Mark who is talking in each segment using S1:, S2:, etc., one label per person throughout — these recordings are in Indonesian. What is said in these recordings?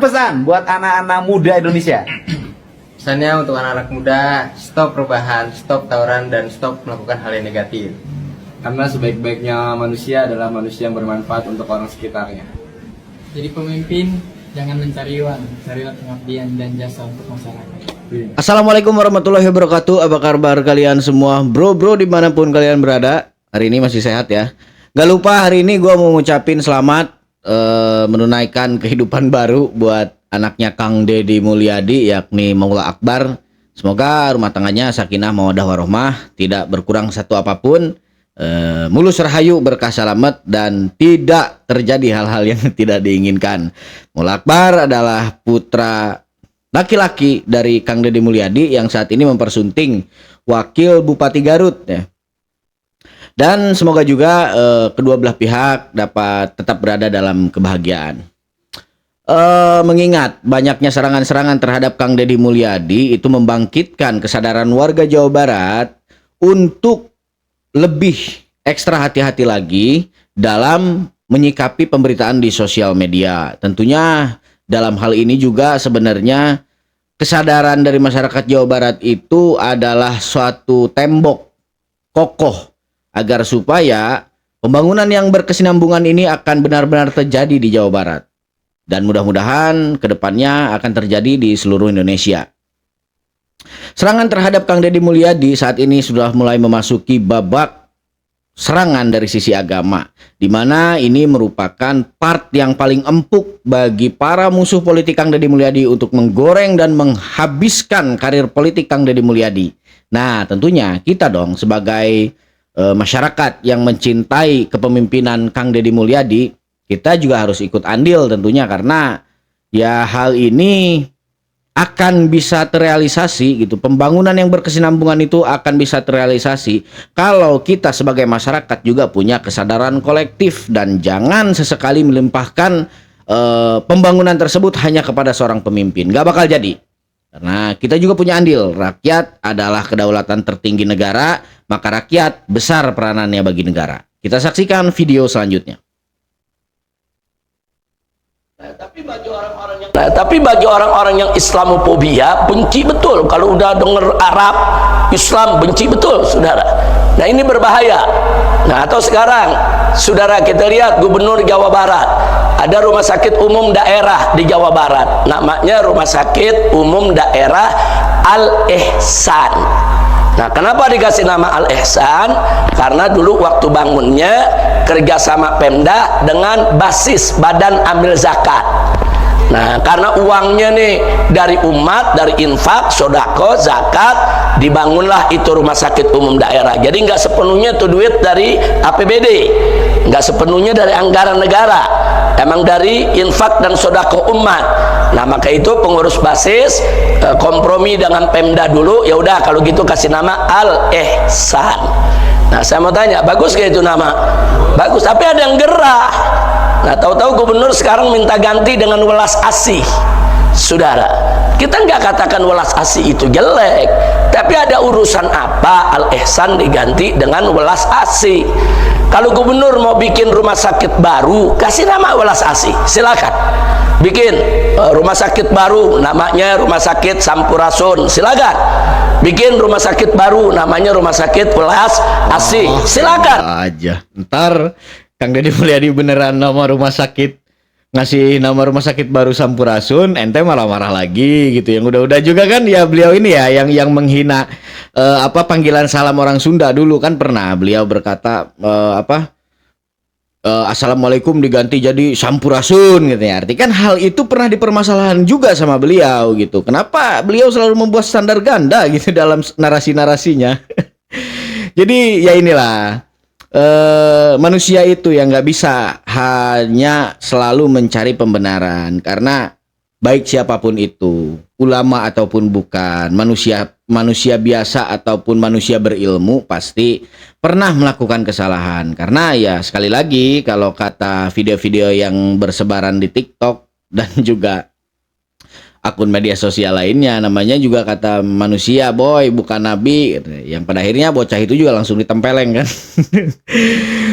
S1: Pesan buat anak-anak muda Indonesia.
S2: Pesannya untuk anak-anak muda, stop perubahan, stop tawuran, dan stop melakukan hal yang negatif.
S3: Karena sebaik-baiknya manusia adalah manusia yang bermanfaat untuk orang sekitarnya.
S4: Jadi pemimpin jangan mencari uang, carilah pengabdian dan jasa untuk masyarakat.
S5: Assalamualaikum warahmatullahi wabarakatuh. Apa kabar kalian semua, bro dimanapun kalian berada? Hari ini masih sehat ya. Gak lupa hari ini gue mau ngucapin selamat menunaikan kehidupan baru buat anaknya Kang Deddy Mulyadi, yakni Maula Akbar. Semoga rumah tangganya sakinah mawaddah warohmah, tidak berkurang satu apapun, mulus rahayu, berkah selamat, dan tidak terjadi hal-hal yang tidak diinginkan. Maula Akbar adalah putra laki-laki dari Kang Deddy Mulyadi yang saat ini mempersunting wakil Bupati Garut ya. Dan semoga juga kedua belah pihak dapat tetap berada dalam kebahagiaan. Mengingat banyaknya serangan-serangan terhadap Kang Deddy Mulyadi itu membangkitkan kesadaran warga Jawa Barat untuk lebih ekstra hati-hati lagi dalam menyikapi pemberitaan di sosial media. Tentunya dalam hal ini juga sebenarnya kesadaran dari masyarakat Jawa Barat itu adalah suatu tembok kokoh agar supaya pembangunan yang berkesinambungan ini akan benar-benar terjadi di Jawa Barat. Dan mudah-mudahan kedepannya akan terjadi di seluruh Indonesia. Serangan terhadap Kang Deddy Mulyadi saat ini sudah mulai memasuki babak serangan dari sisi agama, di mana ini merupakan part yang paling empuk bagi para musuh politik Kang Deddy Mulyadi untuk menggoreng dan menghabiskan karir politik Kang Deddy Mulyadi. Nah, tentunya kita dong sebagai masyarakat yang mencintai kepemimpinan Kang Deddy Mulyadi, kita juga harus ikut andil tentunya, karena ya hal ini akan bisa terrealisasi gitu. Pembangunan yang berkesinambungan itu akan bisa terrealisasi kalau kita sebagai masyarakat juga punya kesadaran kolektif dan jangan sesekali melimpahkan pembangunan tersebut hanya kepada seorang pemimpin. Gak bakal jadi. Karena kita juga punya andil. Rakyat adalah kedaulatan tertinggi negara, maka rakyat besar peranannya bagi negara. Kita saksikan video selanjutnya.
S6: Tapi bagi orang-orang yang Islamophobia, benci betul kalau udah denger Arab, Islam, benci betul, saudara. Nah, ini berbahaya. Nah, atau sekarang, saudara, kita lihat Gubernur Jawa Barat, ada rumah sakit umum daerah di Jawa Barat, namanya Rumah Sakit Umum Daerah Al-Ihsan. Nah, kenapa dikasih nama Al-Ihsan? Karena dulu waktu bangunnya kerjasama Pemda dengan basis Badan Amil Zakat. Nah, karena uangnya nih dari umat, dari infak, sodako, zakat, dibangunlah itu rumah sakit umum daerah. Jadi nggak sepenuhnya itu duit dari APBD, nggak sepenuhnya dari anggaran negara, emang dari infak dan sodako umat. Nah, maka itu pengurus basis kompromi dengan Pemda dulu, ya udah kalau gitu kasih nama Al-Ihsan. Nah, saya mau tanya, bagus gak itu nama? Bagus, tapi ada yang gerah. Nah, tahu-tahu gubernur sekarang minta ganti dengan welas asih. Saudara, kita nggak katakan welas asih itu jelek, tapi ada urusan apa Al-Ihsan diganti dengan welas asih? Kalau gubernur mau bikin rumah sakit baru, kasih nama welas asih, silakan. Bikin rumah sakit baru, namanya Rumah Sakit Sampurasun, silakan. Bikin rumah sakit baru, namanya Rumah Sakit Welas Asih, silakan.
S5: Aja, ntar Kang Deddy Mulyadi beneran nama rumah sakit, ngasih nama rumah sakit baru Sampurasun, ente malah marah lagi gitu. Yang udah-udah juga kan ya beliau ini ya yang menghina panggilan salam orang Sunda dulu kan pernah beliau berkata Assalamualaikum diganti jadi Sampurasun gitu ya. Arti kan hal itu pernah dipermasalahan juga sama beliau gitu. Kenapa beliau selalu membuat standar ganda gitu dalam narasi-narasinya. Jadi ya inilah manusia itu yang nggak bisa hanya selalu mencari pembenaran, karena baik siapapun itu, ulama ataupun bukan, manusia biasa ataupun manusia berilmu, pasti pernah melakukan kesalahan. Karena ya sekali lagi, kalau kata video-video yang bersebaran di TikTok dan juga akun media sosial lainnya, namanya juga kata manusia, boy, bukan nabi, yang pada akhirnya bocah itu juga langsung ditempeleng kan.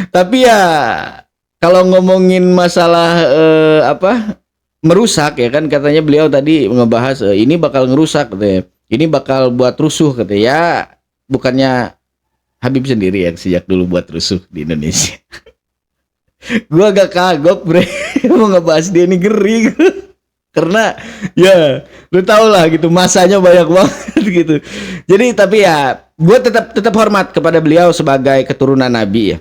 S5: Tapi ya kalau ngomongin masalah merusak ya kan, katanya beliau tadi ngebahas ini bakal ngerusak katanya. Ini bakal buat rusuh katanya. Ya bukannya Habib sendiri yang sejak dulu buat rusuh di Indonesia. Gua agak kagok bre mau ngebahas dia ini ngeri. Karena ya lu tau lah gitu masanya banyak banget gitu. Jadi tapi ya gue tetap hormat kepada beliau sebagai keturunan Nabi ya.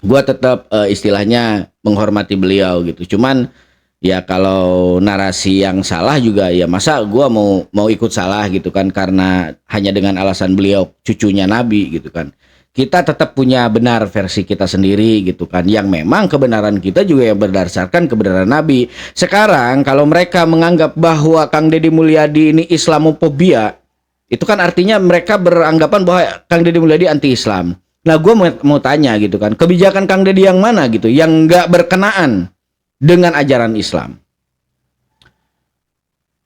S5: Gue tetap istilahnya menghormati beliau gitu. Cuman ya kalau narasi yang salah juga ya masa gue mau ikut salah gitu kan, karena hanya dengan alasan beliau cucunya Nabi gitu kan. Kita tetap punya benar versi kita sendiri gitu kan, yang memang kebenaran kita juga yang berdasarkan kebenaran Nabi. Sekarang kalau mereka menganggap bahwa Kang Deddy Mulyadi ini Islamofobia, itu kan artinya mereka beranggapan bahwa Kang Deddy Mulyadi anti-Islam. Nah gue mau tanya gitu kan, kebijakan Kang Deddy yang mana gitu yang nggak berkenaan dengan ajaran Islam?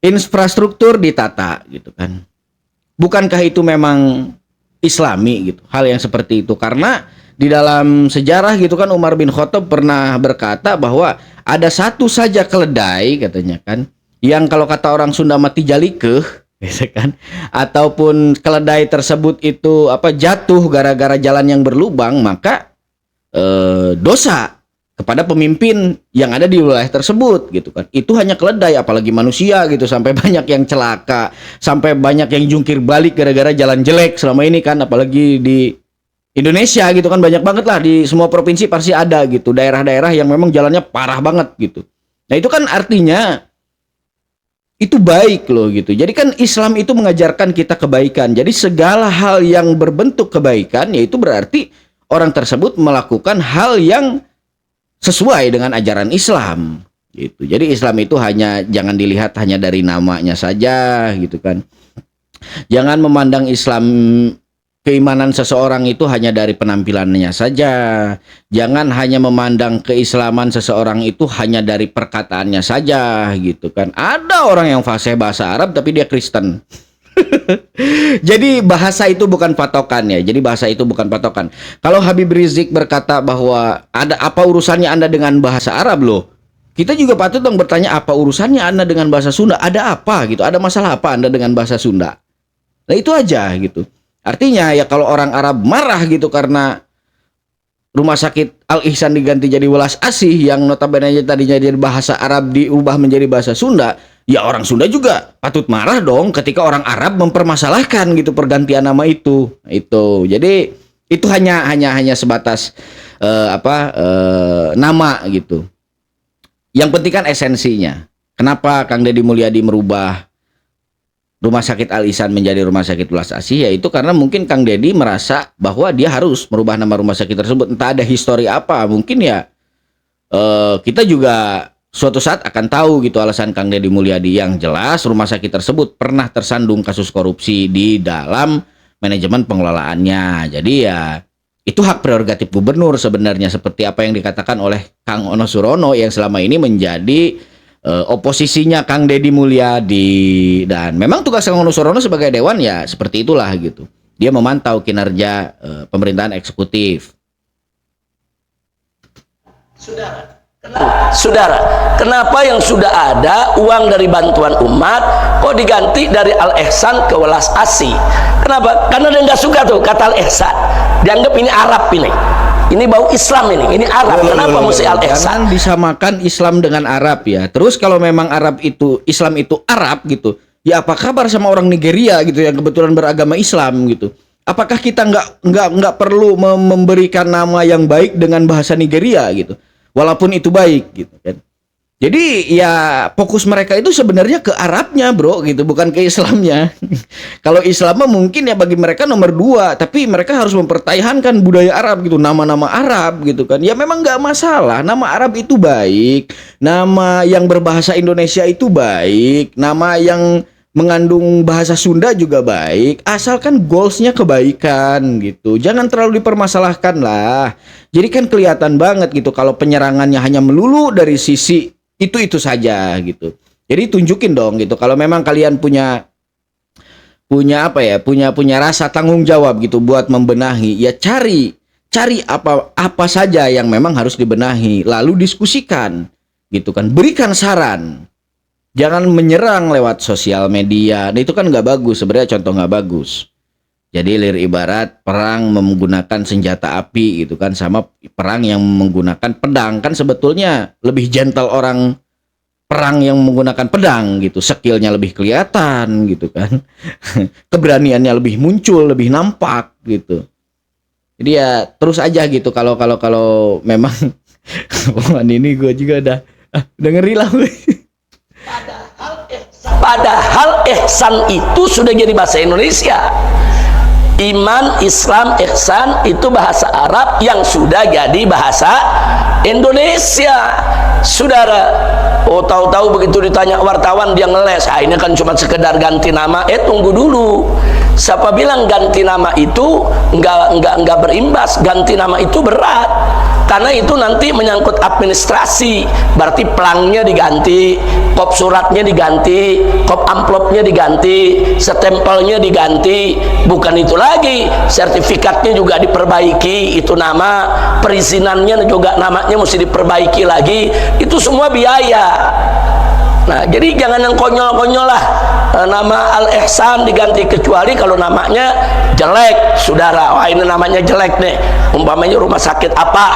S5: Infrastruktur ditata gitu kan, bukankah itu memang Islami gitu, hal yang seperti itu? Karena di dalam sejarah gitu kan Umar bin Khattab pernah berkata bahwa ada satu saja keledai katanya kan, yang kalau kata orang Sunda mati jalikeuh gitu kan, ataupun keledai tersebut itu jatuh gara-gara jalan yang berlubang, maka dosa kepada pemimpin yang ada di wilayah tersebut gitu kan. Itu hanya keledai, apalagi manusia gitu, sampai banyak yang celaka, sampai banyak yang jungkir balik gara-gara jalan jelek selama ini kan, apalagi di Indonesia gitu kan, banyak banget lah, di semua provinsi pasti ada gitu daerah-daerah yang memang jalannya parah banget gitu. Nah itu kan artinya itu baik loh gitu. Jadi kan Islam itu mengajarkan kita kebaikan. Jadi segala hal yang berbentuk kebaikan, yaitu berarti orang tersebut melakukan hal yang sesuai dengan ajaran Islam gitu. Jadi Islam itu jangan dilihat hanya dari namanya saja gitu kan. Jangan memandang Islam, keimanan seseorang itu hanya dari penampilannya saja. Jangan hanya memandang keislaman seseorang itu hanya dari perkataannya saja gitu kan. Ada orang yang fasih bahasa Arab tapi dia Kristen. Jadi bahasa itu bukan patokan ya. Jadi bahasa itu bukan patokan. Kalau Habib Rizik berkata bahwa ada apa urusannya Anda dengan bahasa Arab loh, kita juga patut dong bertanya, apa urusannya Anda dengan bahasa Sunda? Ada apa gitu? Ada masalah apa Anda dengan bahasa Sunda? Nah itu aja gitu. Artinya ya kalau orang Arab marah gitu karena Rumah Sakit Al Ihsan diganti jadi Welas Asih, yang notabene tadinya jadi bahasa Arab diubah menjadi bahasa Sunda, ya orang Sunda juga patut marah dong ketika orang Arab mempermasalahkan gitu pergantian nama itu. Itu. Jadi itu hanya sebatas nama gitu. Yang penting kan esensinya. Kenapa Kang Deddy Mulyadi merubah Rumah Sakit Al Ihsan menjadi Rumah Sakit Welas Asih? Yaitu karena mungkin Kang Deddy merasa bahwa dia harus merubah nama rumah sakit tersebut. Entah ada histori apa, mungkin ya kita juga suatu saat akan tahu gitu alasan Kang Deddy Mulyadi. Yang jelas rumah sakit tersebut pernah tersandung kasus korupsi di dalam manajemen pengelolaannya. Jadi ya itu hak prerogatif gubernur sebenarnya, seperti apa yang dikatakan oleh Kang Ono Surono yang selama ini menjadi oposisinya Kang Deddy Mulyadi. Dan memang tugas Kang Ono Surono sebagai dewan ya seperti itulah gitu. Dia memantau kinerja pemerintahan eksekutif.
S6: Saudara, kenapa yang sudah ada uang dari bantuan umat kok diganti dari Al Ihsan ke Welas Asih? Kenapa? Karena dia nggak suka tuh kata Al Ihsan. Dianggap ini Arab ini bau Islam ini Arab. Kenapa mesti Al Ihsan?
S5: Jangan disamakan Islam dengan Arab ya. Terus kalau memang Islam itu Arab gitu, ya apa kabar sama orang Nigeria gitu yang kebetulan beragama Islam gitu? Apakah kita nggak perlu memberikan nama yang baik dengan bahasa Nigeria gitu? Walaupun itu baik gitu kan. Jadi ya fokus mereka itu sebenarnya ke Arabnya bro gitu, bukan ke Islamnya. Kalau Islam mungkin ya bagi mereka nomor 2, tapi mereka harus mempertahankan budaya Arab gitu, nama-nama Arab gitu kan. Ya memang nggak masalah, nama Arab itu baik, nama yang berbahasa Indonesia itu baik, nama yang mengandung bahasa Sunda juga baik, asalkan goalsnya kebaikan gitu. Jangan terlalu dipermasalahkan lah. Jadi kan kelihatan banget gitu kalau penyerangannya hanya melulu dari sisi itu saja gitu. Jadi tunjukin dong gitu kalau memang kalian punya rasa tanggung jawab gitu buat membenahi, ya cari apa saja yang memang harus dibenahi, lalu diskusikan. gitu kan. Berikan saran, jangan menyerang lewat sosial media. Nah, itu kan nggak bagus sebenarnya, contoh nggak bagus. Jadi ibarat perang menggunakan senjata api gitu kan, sama perang yang menggunakan pedang. Kan sebetulnya lebih gentle orang perang yang menggunakan pedang gitu, skillnya lebih kelihatan gitu kan. Keberaniannya lebih muncul, lebih nampak gitu. Jadi ya terus aja gitu, kalau memang ini gue juga udah ngeri lah.
S6: Padahal ihsan itu sudah jadi bahasa Indonesia. Iman, Islam, ihsan itu bahasa Arab yang sudah jadi bahasa Indonesia. Saudara, tahu-tahu begitu ditanya wartawan dia ngeles, ini kan cuma sekedar ganti nama. Tunggu dulu, siapa bilang ganti nama itu enggak berimbas? Ganti nama itu berat, karena itu nanti menyangkut administrasi. Berarti pelangnya diganti, kop suratnya diganti, kop amplopnya diganti, stempelnya diganti. Bukan itu lagi, sertifikatnya juga diperbaiki, itu nama, perizinannya juga namanya mesti diperbaiki lagi. Itu semua biaya. Nah, jadi jangan yang konyol-konyol lah. Nama Al-Ihsan diganti, kecuali kalau namanya jelek, saudara. Wah, ini namanya jelek nih. Umpamanya rumah sakit apa?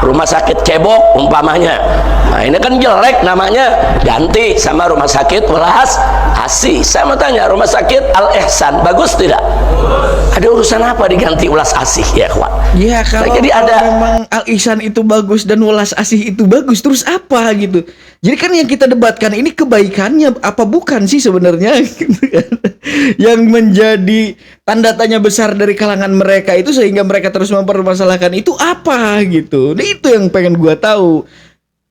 S6: Rumah sakit Cebok umpamanya. Nah, ini kan jelek namanya, ganti sama rumah sakit Welas Asih. Saya mau tanya, rumah sakit Al-Ihsan bagus tidak? Ada urusan apa diganti Welas Asih ya, kawan?
S5: Ya, kalau,
S6: jadi
S5: kalau memang Al-Ihsan itu bagus dan Welas Asih itu bagus, terus apa gitu? Jadi kan yang kita debatkan ini kebaikannya apa bukan sih sebenarnya? Yang menjadi tanda tanya besar dari kalangan mereka itu, sehingga mereka terus mempermasalahkan itu apa gitu. Nah, itu yang pengen gua tahu.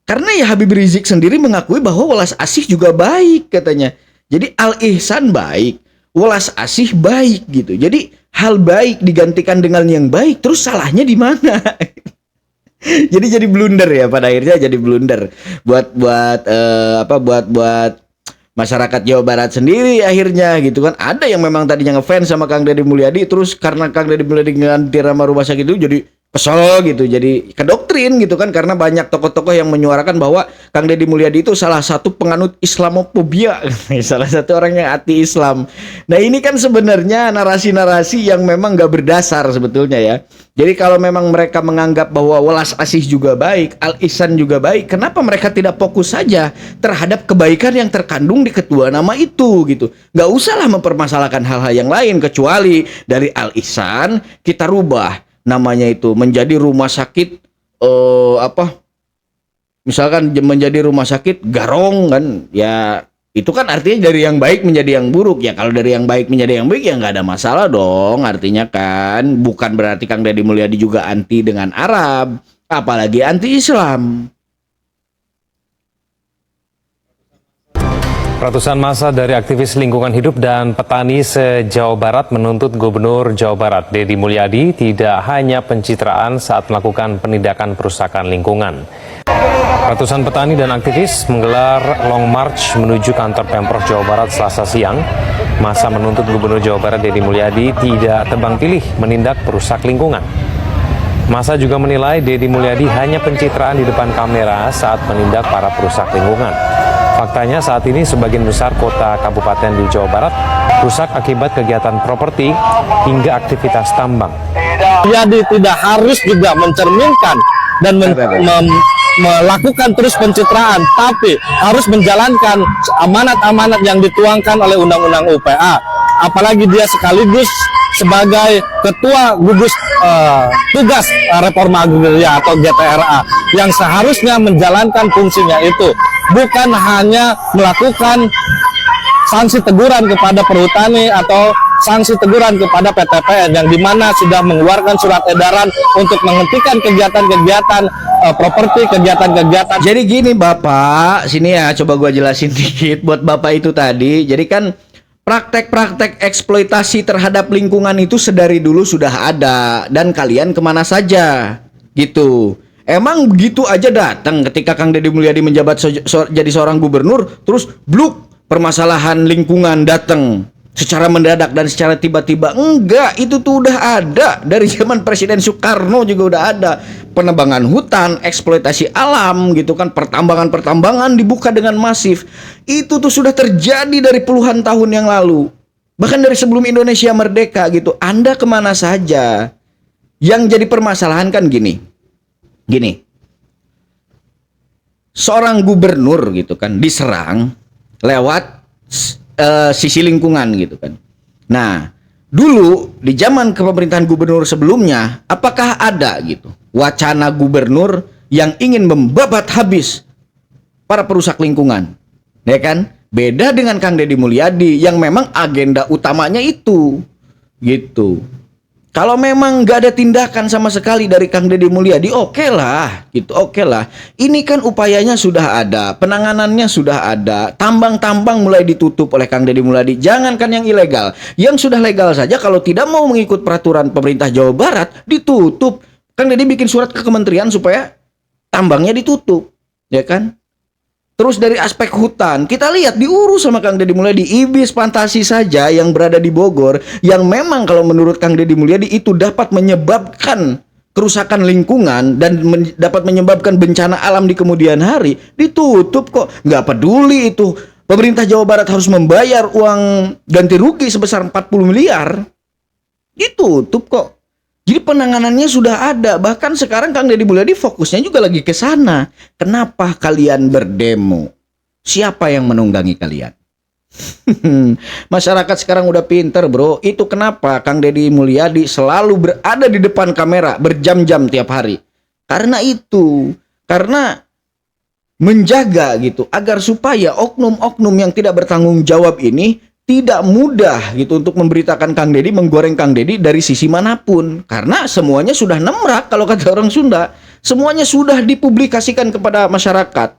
S5: Karena ya Habib Rizik sendiri mengakui bahwa Welas Asih juga baik katanya. Jadi Al-Ihsan baik, Welas Asih baik gitu. Jadi hal baik digantikan dengan yang baik, terus salahnya di mana? jadi blunder ya, pada akhirnya jadi blunder buat masyarakat Jawa Barat sendiri akhirnya gitu kan. Ada yang memang tadinya ngefans sama Kang Deddy Mulyadi, terus karena Kang Deddy Mulyadi ganti nama rumah sakit itu jadi kesel gitu, jadi kedoktrin gitu kan, karena banyak tokoh-tokoh yang menyuarakan bahwa Kang Deddy Mulyadi itu salah satu penganut Islamofobia, salah satu orang yang anti Islam. Nah, ini kan sebenarnya narasi-narasi yang memang gak berdasar sebetulnya ya. Jadi kalau memang mereka menganggap bahwa Welas Asih juga baik, Al-Ihsan juga baik, kenapa mereka tidak fokus saja terhadap kebaikan yang terkandung di kedua nama itu gitu? Gak usahlah mempermasalahkan hal-hal yang lain, kecuali dari Al-Ihsan kita rubah namanya itu menjadi rumah sakit misalkan menjadi rumah sakit Garong kan, ya itu kan artinya dari yang baik menjadi yang buruk. Ya kalau dari yang baik menjadi yang baik ya nggak ada masalah dong, artinya kan bukan berarti Kang Deddy Mulyadi juga anti dengan Arab, apalagi anti Islam.
S7: Ratusan massa dari aktivis lingkungan hidup dan petani se-Jawa Barat menuntut Gubernur Jawa Barat Deddy Mulyadi tidak hanya pencitraan saat melakukan penindakan perusakan lingkungan. Ratusan petani dan aktivis menggelar long march menuju kantor Pemprov Jawa Barat Selasa siang. Massa menuntut Gubernur Jawa Barat Deddy Mulyadi tidak tebang pilih menindak perusak lingkungan. Massa juga menilai Deddy Mulyadi hanya pencitraan di depan kamera saat menindak para perusak lingkungan. Faktanya saat ini sebagian besar kota kabupaten di Jawa Barat rusak akibat kegiatan properti hingga aktivitas tambang.
S8: Jadi tidak harus juga mencerminkan dan melakukan terus pencitraan, tapi harus menjalankan amanat-amanat yang dituangkan oleh Undang-Undang UPA. Apalagi dia sekaligus sebagai ketua gugus tugas reforma agraria atau GTRA yang seharusnya menjalankan fungsinya itu, bukan hanya melakukan sanksi teguran kepada perhutani atau sanksi teguran kepada PTPN yang dimana sudah mengeluarkan surat edaran untuk menghentikan kegiatan-kegiatan properti, kegiatan-kegiatan.
S5: Jadi gini Bapak, sini ya coba gua jelasin dikit buat Bapak itu tadi. Jadi kan praktek-praktek eksploitasi terhadap lingkungan itu sedari dulu sudah ada, dan kalian kemana saja gitu. Emang begitu aja datang ketika Kang Deddy Mulyadi menjabat jadi seorang gubernur, terus bluk permasalahan lingkungan datang. secara mendadak dan secara tiba-tiba. Enggak, itu tuh udah ada dari zaman Presiden Soekarno juga udah ada. Penebangan hutan, eksploitasi alam gitu kan, pertambangan dibuka dengan masif. Itu tuh sudah terjadi dari puluhan tahun yang lalu. Bahkan dari sebelum Indonesia merdeka gitu. Anda kemana saja? Yang jadi permasalahan kan gini. Seorang gubernur gitu kan diserang lewat sisi lingkungan gitu kan. Nah, dulu di zaman kepemerintahan gubernur sebelumnya, apakah ada gitu wacana gubernur yang ingin membabat habis para perusak lingkungan? Ya kan? Beda dengan Kang Deddy Mulyadi yang memang agenda utamanya itu gitu. Kalau memang nggak ada tindakan sama sekali dari Kang Deddy Mulyadi, oke lah, gitu, oke lah. Ini kan upayanya sudah ada, penanganannya sudah ada, tambang-tambang mulai ditutup oleh Kang Deddy Mulyadi. Jangankan yang ilegal, yang sudah legal saja kalau tidak mau mengikut peraturan pemerintah Jawa Barat ditutup. Kang Deddy bikin surat ke kementerian supaya tambangnya ditutup, ya kan? Terus dari aspek hutan, kita lihat diurus sama Kang Deddy Mulyadi. Ibis Fantasi saja yang berada di Bogor, yang memang kalau menurut Kang Deddy Mulyadi itu dapat menyebabkan kerusakan lingkungan dan dapat menyebabkan bencana alam di kemudian hari, ditutup kok. Nggak peduli itu pemerintah Jawa Barat harus membayar uang ganti rugi sebesar 40 miliar, ditutup kok. Jadi penanganannya sudah ada. Bahkan sekarang Kang Deddy Mulyadi fokusnya juga lagi ke sana. Kenapa kalian berdemo? Siapa yang menunggangi kalian? Masyarakat sekarang udah pinter, bro. Itu kenapa Kang Deddy Mulyadi selalu berada di depan kamera berjam-jam tiap hari. Karena itu. Karena menjaga gitu agar supaya oknum-oknum yang tidak bertanggung jawab ini tidak mudah gitu untuk memberitakan Kang Deddy, menggoreng Kang Deddy dari sisi manapun. Karena semuanya sudah nemrak kalau kata orang Sunda. Semuanya sudah dipublikasikan kepada masyarakat.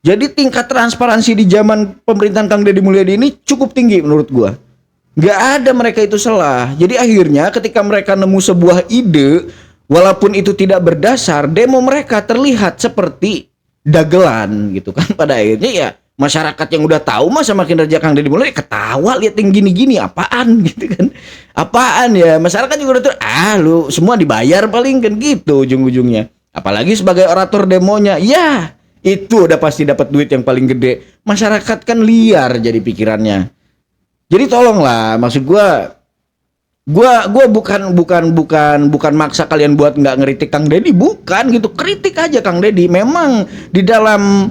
S5: Jadi tingkat transparansi di zaman pemerintahan Kang Deddy Mulyadi ini cukup tinggi menurut gua. Nggak ada mereka itu salah. Jadi akhirnya ketika mereka nemu sebuah ide, walaupun itu tidak berdasar, demo mereka terlihat seperti dagelan gitu kan. Pada akhirnya ya masyarakat yang udah tahu mah sama kinerja Kang Deddy Mulyadi ketawa lihat yang gini-gini apaan gitu kan. Apaan ya? Masyarakat juga udah tuh lu semua dibayar paling kan gitu ujung-ujungnya. Apalagi sebagai orator demonya. Ya, itu udah pasti dapat duit yang paling gede. Masyarakat kan liar jadi pikirannya. Jadi tolonglah, maksud gua bukan maksa kalian buat nggak ngeritik Kang Deddy, bukan gitu. Kritik aja Kang Deddy. Memang di dalam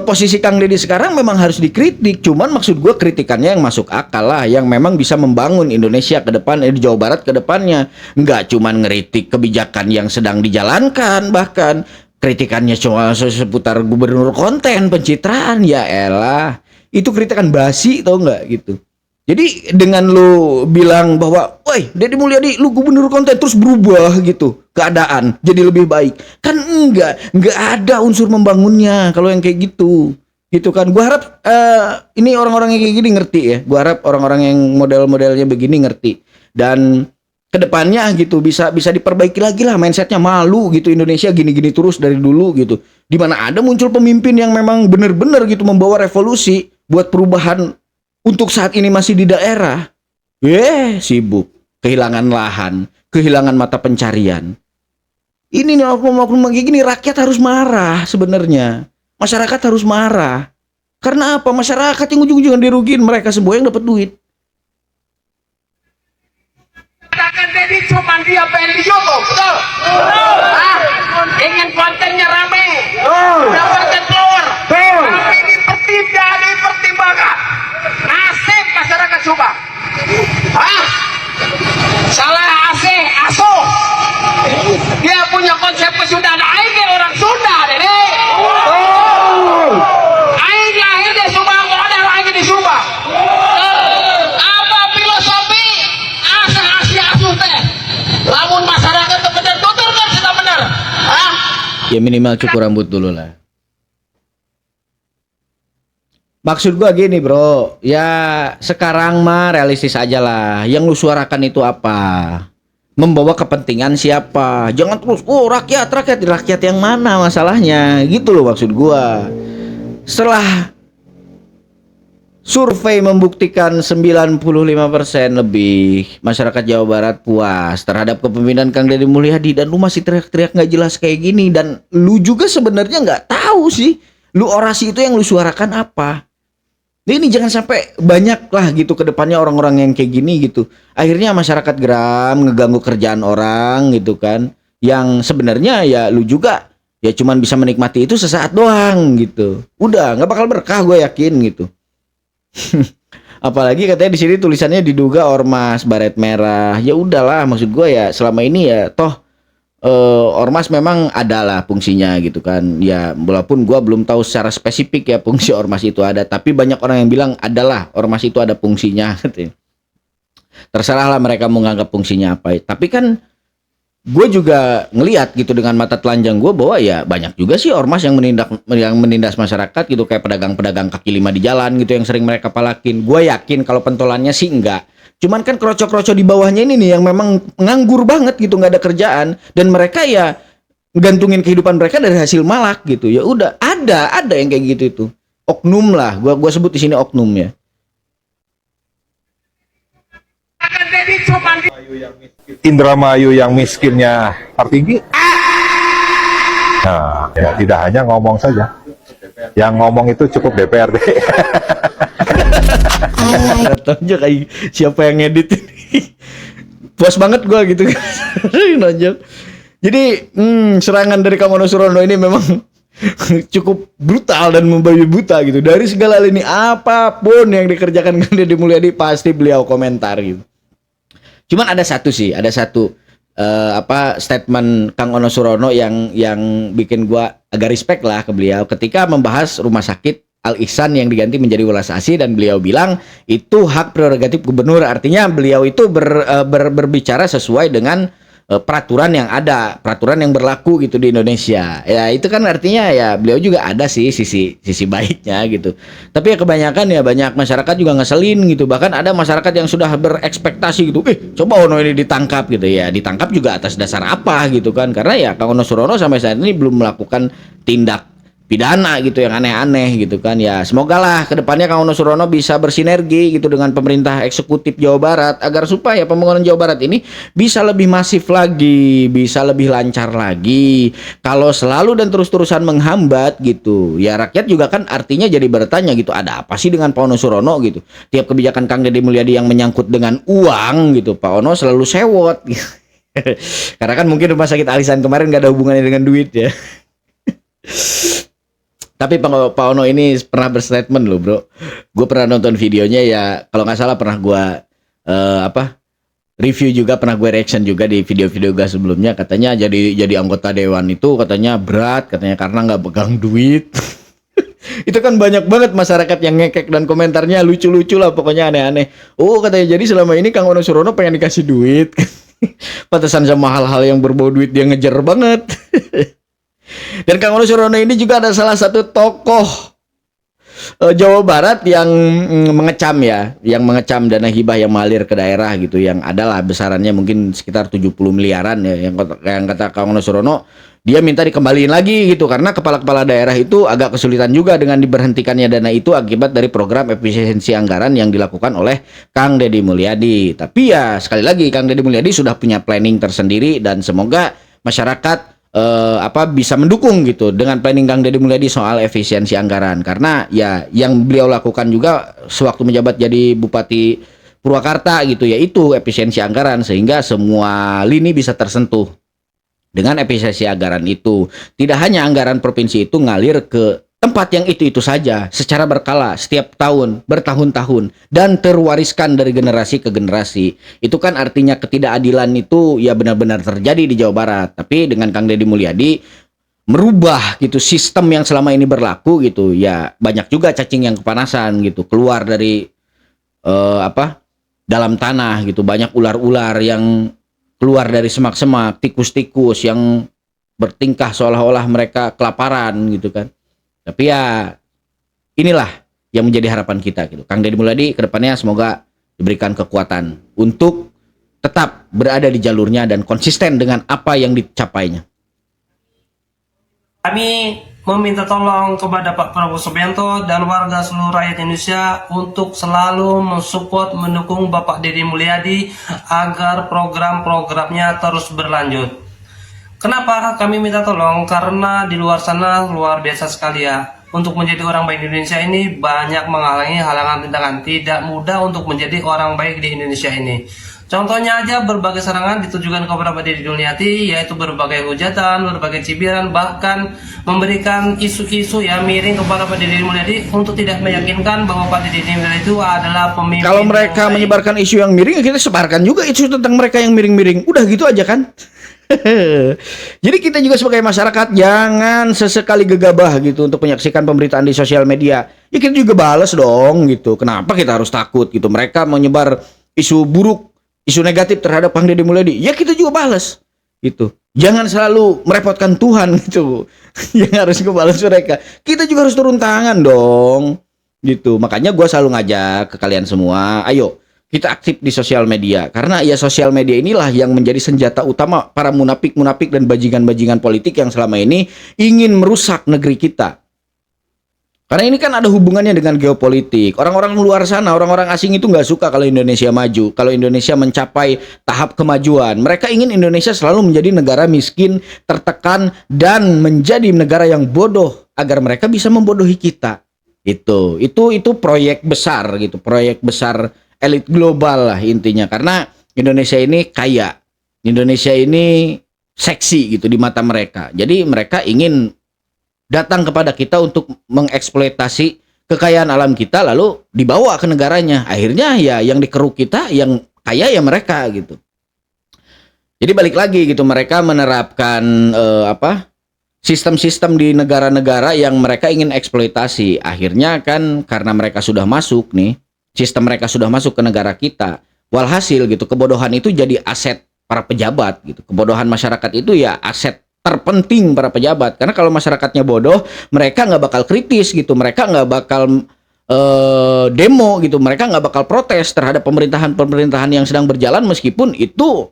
S5: posisi Kang Deddy sekarang memang harus dikritik. Cuman maksud gue kritikannya yang masuk akal lah, yang memang bisa membangun Indonesia ke depan, di Jawa Barat ke depannya. Nggak cuman ngeritik kebijakan yang sedang dijalankan, bahkan kritikannya cuma seputar gubernur konten pencitraan. Ya elah, itu kritikan basi tau nggak gitu. Jadi dengan lu bilang bahwa, woi Deddy Mulyadi lu gubernur konten terus berubah gitu keadaan jadi lebih baik, kan nggak ada unsur membangunnya kalau yang kayak gitu kan. Gua harap ini orang-orang yang kayak gini ngerti ya. Gua harap orang-orang yang model-modelnya begini ngerti dan kedepannya gitu bisa diperbaiki lagi lah mindsetnya. Malu gitu Indonesia gini-gini terus dari dulu gitu. Dimana ada muncul pemimpin yang memang bener-bener gitu membawa revolusi buat perubahan. Untuk saat ini masih di daerah, sibuk, kehilangan lahan, kehilangan mata pencarian. Ini nih oknum-oknum kayak gini, rakyat harus marah sebenarnya. Masyarakat harus marah. Karena apa? Masyarakat yang ujung-ujungnya dirugiin, mereka semua yang dapat duit.
S6: Katakan Deddy cuma dia pengen di YouTube, betul? Ingin kontennya rame, dapat follower, tapi dipertimbangkan. Nasib masyarakat Subang. Salah asuh. Dia punya konsep kesundahan. Aing orang Sunda, Dede. Aing lahir di Subang, modal aing di Subang. Apa filosofi asuh teh? Lamun masyarakat itu bener tutur kan sudah bener.
S5: Ya minimal cukur rambut dulu lah. Maksud gua gini bro, ya sekarang mah realistis aja lah. Yang lu suarakan itu apa? Membawa kepentingan siapa? Jangan terus, rakyat yang mana masalahnya? Gitu loh maksud gua. Setelah Survei membuktikan 95% lebih masyarakat Jawa Barat puas terhadap kepemimpinan Kang Deddy Mulyadi, dan lu masih teriak-teriak nggak jelas kayak gini, dan lu juga sebenarnya nggak tahu sih lu orasi itu yang lu suarakan apa. Ini jangan sampai banyak lah gitu ke depannya orang-orang yang kayak gini gitu. Akhirnya masyarakat geram, ngeganggu kerjaan orang gitu kan. Yang sebenarnya ya lu juga ya cuman bisa menikmati itu sesaat doang gitu. Udah nggak bakal berkah, gue yakin gitu. Apalagi katanya di sini tulisannya diduga ormas baret merah. Ya udahlah, maksud gue ya selama ini ya toh ormas memang adalah fungsinya gitu kan. Ya walaupun gue belum tahu secara spesifik ya fungsi ormas itu ada, tapi banyak orang yang bilang adalah ormas itu ada fungsinya. Terserahlah mereka mau nganggap fungsinya apa. Tapi kan gue juga ngelihat gitu dengan mata telanjang gue bahwa ya banyak juga sih ormas yang menindas masyarakat gitu, kayak pedagang-pedagang kaki lima di jalan gitu yang sering mereka palakin. Gue yakin kalau pentolannya sih enggak, cuman kan kroco-kroco di bawahnya ini nih yang memang nganggur banget gitu, nggak ada kerjaan, dan mereka ya gantungin kehidupan mereka dari hasil malak gitu. Ya udah, ada yang kayak gitu itu oknum lah, gue sebut di sini oknum ya.
S9: Indramayu yang miskinnya tertinggi. Nah, ya, tidak hanya ngomong saja. Yang ngomong itu cukup DPRD.
S5: Nonjok kayak siapa yang ngedit ini. Puas banget gue gitu kan. Nonjok. Jadi serangan dari Kang Ono Surono ini memang cukup brutal dan membabi buta gitu. Dari segala lini apapun yang dikerjakan Kang Deddy Mulyadi pasti beliau komentar gitu. Cuman ada satu statement Kang Ono Surono yang bikin gua agak respect lah ke beliau ketika membahas rumah sakit Al Ihsan yang diganti menjadi Welas Asih, dan beliau bilang itu hak prerogatif gubernur. Artinya beliau itu berbicara sesuai dengan peraturan yang ada, peraturan yang berlaku gitu di Indonesia. Ya itu kan artinya ya beliau juga ada sih sisi baiknya gitu. Tapi ya kebanyakan ya banyak masyarakat juga ngeselin gitu. Bahkan ada masyarakat yang sudah berekspektasi gitu, coba Ono ini ditangkap gitu ya. Ditangkap juga atas dasar apa gitu kan. Karena ya Kang Ono Surono sampai saat ini belum melakukan tindak pidana gitu yang aneh-aneh gitu kan. Ya semoga lah kedepannya Kang Ono Surono bisa bersinergi gitu dengan pemerintah eksekutif Jawa Barat agar supaya pembangunan Jawa Barat ini bisa lebih masif lagi, bisa lebih lancar lagi. Kalau selalu dan terus-terusan menghambat gitu, ya rakyat juga kan artinya jadi bertanya gitu, ada apa sih dengan Pak Ono Surono gitu. Tiap kebijakan Kang Deddy Mulyadi yang menyangkut dengan uang gitu, Pak Ono selalu sewot gitu. Karena kan mungkin rumah sakit Al Ihsan kemarin gak ada hubungannya dengan duit ya. Tapi Pak Ono ini pernah berstatement loh bro. Gue pernah nonton videonya ya, kalau nggak salah pernah gue review juga, pernah gue reaction juga di video-video gue sebelumnya. Katanya jadi anggota dewan itu katanya berat, katanya karena nggak pegang duit. Itu kan banyak banget masyarakat yang ngekek dan komentarnya lucu-lucu lah, pokoknya aneh-aneh. Oh katanya jadi selama ini Kang Ono Surono pengen dikasih duit. Pantesan sama hal-hal yang berbau duit dia ngejar banget. Dan Kang Ono Surono ini juga ada salah satu tokoh Jawa Barat yang mengecam ya, yang mengecam dana hibah yang mengalir ke daerah gitu, yang adalah besarannya mungkin sekitar 70 miliaran ya, yang kata Kang Ono Surono dia minta dikembaliin lagi gitu karena kepala-kepala daerah itu agak kesulitan juga dengan diberhentikannya dana itu akibat dari program efisiensi anggaran yang dilakukan oleh Kang Deddy Mulyadi. Tapi ya sekali lagi Kang Deddy Mulyadi sudah punya planning tersendiri dan semoga masyarakat bisa mendukung gitu dengan planning Kang Deddy Mulyadi soal efisiensi anggaran, karena ya yang beliau lakukan juga sewaktu menjabat jadi Bupati Purwakarta gitu, yaitu efisiensi anggaran sehingga semua lini bisa tersentuh dengan efisiensi anggaran itu. Tidak hanya anggaran provinsi itu ngalir ke tempat yang itu saja secara berkala setiap tahun, bertahun-tahun, dan terwariskan dari generasi ke generasi. Itu kan artinya ketidakadilan itu ya benar-benar terjadi di Jawa Barat. Tapi dengan Kang Deddy Mulyadi merubah gitu sistem yang selama ini berlaku gitu, ya banyak juga cacing yang kepanasan gitu keluar dari dalam tanah gitu. Banyak ular-ular yang keluar dari semak-semak, tikus-tikus yang bertingkah seolah-olah mereka kelaparan gitu kan. Tapi ya inilah yang menjadi harapan kita gitu. Kang Deddy Mulyadi kedepannya semoga diberikan kekuatan untuk tetap berada di jalurnya dan konsisten dengan apa yang dicapainya.
S6: Kami
S10: meminta tolong kepada Pak Prabowo Subianto dan warga seluruh rakyat Indonesia untuk selalu mensupport, mendukung Bapak Deddy Mulyadi agar program-programnya terus berlanjut. Kenapa kami minta tolong? Karena di luar sana luar biasa sekali ya. Untuk menjadi orang baik di Indonesia ini banyak menghalangi halangan rintangan. Tidak mudah untuk menjadi orang baik di Indonesia ini. Contohnya aja berbagai serangan ditujukan kepada Pak Deddy Mulyadi, yaitu berbagai hujatan, berbagai cibiran, bahkan memberikan isu-isu yang miring kepada Pak Deddy Mulyadi untuk tidak meyakinkan bahwa Pak Deddy Mulyadi itu adalah pemimpin.
S5: Kalau mereka menyebarkan isu yang miring, kita sebarkan juga isu tentang mereka yang miring-miring. Udah gitu aja kan? Jadi kita juga sebagai masyarakat jangan sesekali gegabah gitu untuk menyaksikan pemberitaan di sosial media. Ya kita juga balas dong gitu. Kenapa kita harus takut gitu? Mereka menyebar isu buruk, isu negatif terhadap Kang Deddy Mulyadi, ya kita juga balas gitu. Jangan selalu merepotkan Tuhan gitu yang harus ngebalas mereka. Kita juga harus turun tangan dong gitu. Makanya gue selalu ngajak ke kalian semua, ayo kita aktif di sosial media, karena ya sosial media inilah yang menjadi senjata utama para munafik-munafik dan bajingan-bajingan politik yang selama ini ingin merusak negeri kita. Karena ini kan ada hubungannya dengan geopolitik. Orang-orang luar sana, orang-orang asing itu nggak suka kalau Indonesia maju, kalau Indonesia mencapai tahap kemajuan. Mereka ingin Indonesia selalu menjadi negara miskin, tertekan, dan menjadi negara yang bodoh agar mereka bisa membodohi kita. Itu proyek besar gitu, proyek besar elit global lah intinya. Karena Indonesia ini kaya, Indonesia ini seksi gitu di mata mereka. Jadi mereka ingin datang kepada kita untuk mengeksploitasi kekayaan alam kita lalu dibawa ke negaranya. Akhirnya ya yang dikeruk kita, yang kaya ya mereka gitu. Jadi balik lagi gitu, mereka menerapkan sistem-sistem di negara-negara yang mereka ingin eksploitasi. Akhirnya kan karena mereka sudah masuk nih, sistem mereka sudah masuk ke negara kita. Walhasil gitu, kebodohan itu jadi aset para pejabat gitu. Kebodohan masyarakat itu ya aset terpenting para pejabat, karena kalau masyarakatnya bodoh, mereka nggak bakal kritis gitu, mereka nggak bakal demo gitu, mereka nggak bakal protes terhadap pemerintahan yang sedang berjalan meskipun itu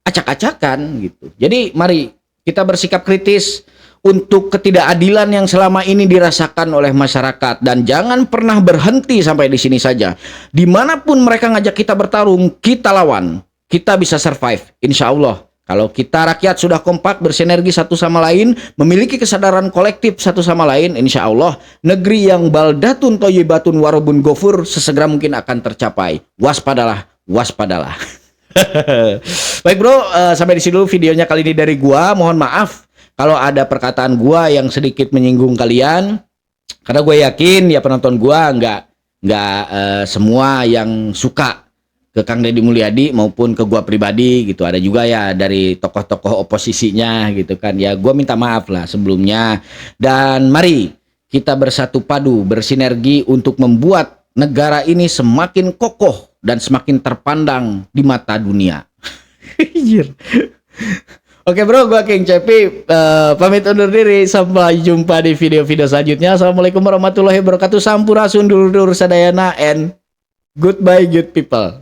S5: acak-acakan gitu. Jadi mari kita bersikap kritis untuk ketidakadilan yang selama ini dirasakan oleh masyarakat, dan jangan pernah berhenti sampai di sini saja. Dimanapun mereka ngajak kita bertarung, kita lawan, kita bisa survive, insya Allah. Kalau kita rakyat sudah kompak, bersinergi satu sama lain, memiliki kesadaran kolektif satu sama lain, insya Allah negeri yang baldatun toyibatun warobun gofur sesegera mungkin akan tercapai. Waspadalah, waspadalah. Baik bro, sampai di sini dulu videonya kali ini dari gua. Mohon maaf kalau ada perkataan gua yang sedikit menyinggung kalian, karena gue yakin ya penonton gua nggak semua yang suka ke Kang Deddy Mulyadi maupun ke gua pribadi gitu. Ada juga ya dari tokoh-tokoh oposisinya gitu kan. Ya gua minta maaf lah sebelumnya. Dan mari kita bersatu padu, bersinergi untuk membuat negara ini semakin kokoh dan semakin terpandang di mata dunia. Oke bro, gua King Cepi pamit undur diri. Sampai jumpa di video-video selanjutnya. Assalamualaikum warahmatullahi wabarakatuh. Sampurasun dulur-dulur sadayana and goodbye good people.